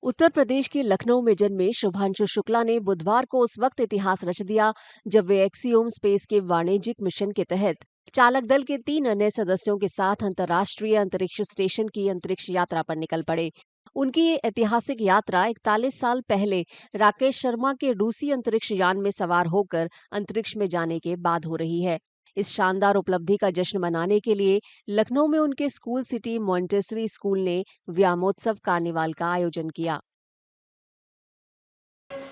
उत्तर प्रदेश के लखनऊ में जन्मे शुभांशु शुक्ला ने बुधवार को उस वक्त इतिहास रच दिया जब वे एक्सियोम स्पेस के वाणिज्यिक मिशन के तहत चालक दल के 3 अन्य सदस्यों के साथ अंतर्राष्ट्रीय अंतरिक्ष स्टेशन की अंतरिक्ष यात्रा पर निकल पड़े। उनकी ये ऐतिहासिक यात्रा 41 साल पहले राकेश शर्मा के रूसी अंतरिक्ष यान में सवार होकर अंतरिक्ष में जाने के बाद हो रही है। इस शानदार उपलब्धि का जश्न मनाने के लिए लखनऊ में उनके स्कूल सिटी मॉन्टेसरी स्कूल ने व्यामोत्सव कार्निवाल का आयोजन किया।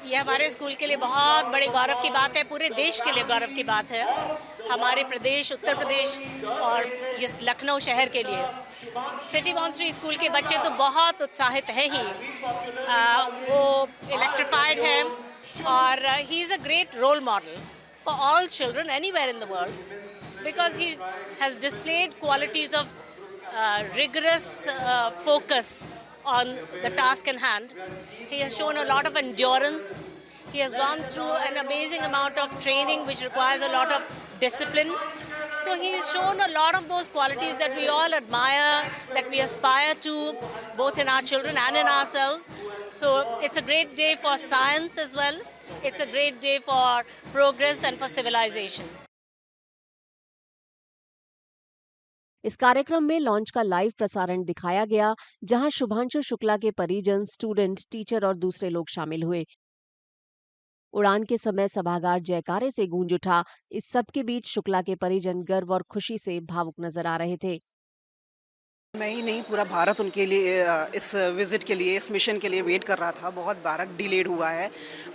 ये हमारे स्कूल के लिए बहुत बड़े गौरव की बात है, पूरे देश के लिए गौरव की बात है। हमारे प्रदेश उत्तर प्रदेश और इस लखनऊ शहर के लिए सिटी मॉन्टेसरी स्कूल के बच्चे तो बहुत उत्साहित है ही। वो इलेक्ट्रिफाइड है और he is a great role model for all children anywhere in the world because he has displayed qualities of rigorous focus on the task in hand. He has shown a lot of endurance. He has gone through an amazing amount of training which requires a lot of discipline. So he's shown a lot of those qualities that we all admire, that we aspire to, both in our children and in ourselves. So it's a great day for science as well. It's a great day for progress and for civilization. इस कार्यक्रम में launch का live प्रसारण दिखाया गया, जहां शुभांशु शुक्ला के परिजन, स्टूडेंट, टीचर और दूसरे लोग शामिल हुए। उड़ान के समय सभागार जयकारे से गूंज उठा। इस सब के बीच शुक्ला के परिजन गर्व और खुशी से भावुक नजर आ रहे थे। मैं ही नहीं, पूरा भारत उनके लिए इस विजिट के लिए, इस मिशन के लिए वेट कर रहा था। बहुत बार डिलेड हुआ है,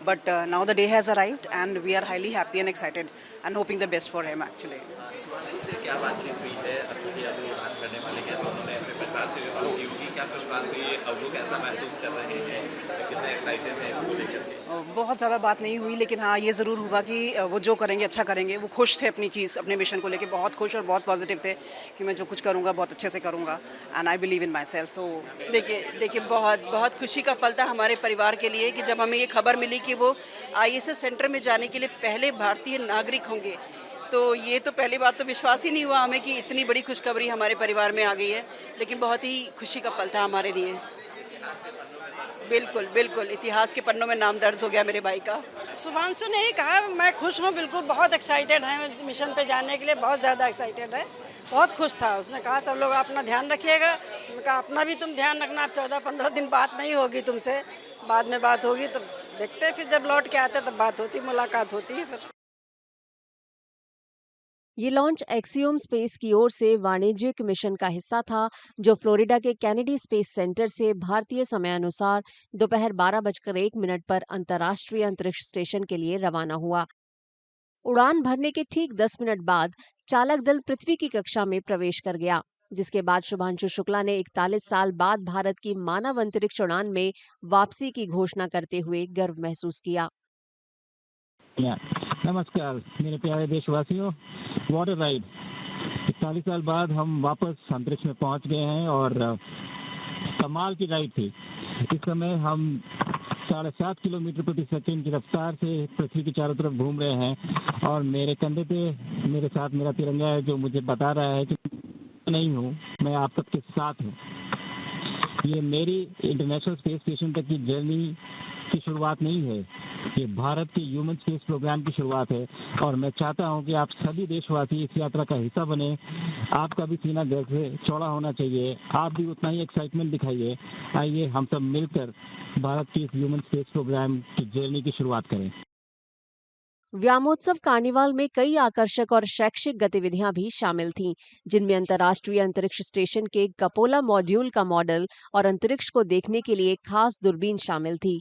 but now the day has arrived and we are highly happy and excited and hoping the best for him actually. Shubhanshu से क्या बातचीत हुई है? अभी अभी उड़ान करने वाले हैं तो उन्होंने अपने परिवार से भी बात की होगी। क्या कुछ बात हुई है? अब वो कैसा महसूस कर रहे हैं? कितने एक्साइटेड हैं इसको लेकर के? बहुत ज़्यादा बात नहीं हुई, लेकिन हाँ ये ज़रूर हुआ कि वो जो करेंगे अच्छा करेंगे। वो खुश थे अपनी चीज़, अपने मिशन को लेके बहुत खुश और बहुत पॉजिटिव थे कि मैं जो कुछ करूँगा बहुत अच्छे से करूँगा and I believe in my self. तो देखिए बहुत बहुत खुशी का पल था हमारे परिवार के लिए कि जब हमें ये खबर मिली कि वो आईएसएस सेंटर में जाने के लिए पहले भारतीय नागरिक होंगे। तो ये तो पहली बात तो विश्वास ही नहीं हुआ हमें कि इतनी बड़ी खुशखबरी हमारे परिवार में आ गई है, लेकिन बहुत ही खुशी का पल था हमारे लिए। बिल्कुल बिल्कुल, इतिहास के पन्नों में नाम दर्ज हो गया मेरे भाई का। शुभांशु ने ही कहा, मैं खुश हूँ, बिल्कुल बहुत एक्साइटेड हैं मिशन पे जाने के लिए, बहुत ज़्यादा एक्साइटेड है, बहुत खुश था। उसने कहा सब लोग अपना ध्यान रखिएगा। मैंने कहा अपना भी तुम ध्यान रखना, अब 14-15 दिन बात नहीं होगी तुमसे, बाद में बात होगी, तो देखते हैं फिर जब लौट के आते तब बात होती, मुलाकात होती है फिर। ये लॉन्च एक्सियोम स्पेस की ओर से वाणिज्यिक मिशन का हिस्सा था, जो फ्लोरिडा के कैनेडी स्पेस सेंटर से भारतीय समयानुसार दोपहर 12:01 पर अंतर्राष्ट्रीय अंतरिक्ष स्टेशन के लिए रवाना हुआ। उड़ान भरने के ठीक 10 मिनट बाद चालक दल पृथ्वी की कक्षा में प्रवेश कर गया, जिसके बाद शुभांशु शुक्ला ने 41 साल बाद भारत की मानव अंतरिक्ष उड़ान में वापसी की घोषणा करते हुए गर्व महसूस किया। नमस्कार मेरे प्यारे देशवासियों, वॉट अ राइड। 41 साल बाद हम वापस अंतरिक्ष में पहुंच गए हैं और कमाल की राइड थी। इस समय हम 7.5 किलोमीटर प्रति सेकंड की रफ्तार से पृथ्वी के चारों तरफ घूम रहे हैं और मेरे कंधे पे मेरे साथ मेरा तिरंगा है, जो मुझे बता रहा है कि नहीं हूँ, मैं आप सबके साथ हूँ। ये मेरी इंटरनेशनल स्पेस स्टेशन तक की जर्नी की शुरुआत नहीं है, ये भारत के ह्यूमन स्पेस प्रोग्राम की शुरुआत है और मैं चाहता हूं कि आप सभी देशवासी इस यात्रा का हिस्सा बने। आपका भी सीना दिल से चौड़ा होना चाहिए, आप भी उतना ही एक्साइटमेंट दिखाइए। आइए हम सब मिलकर भारत के इस ह्यूमन स्पेस प्रोग्राम की जर्नी की शुरुआत करें। व्यामोत्सव कार्निवाल में कई आकर्षक और शैक्षिक गतिविधियां भी शामिल थीं, जिनमें अंतर्राष्ट्रीय अंतरिक्ष स्टेशन के कपोला मॉड्यूल का मॉडल और अंतरिक्ष को देखने के लिए खास दूरबीन शामिल थी।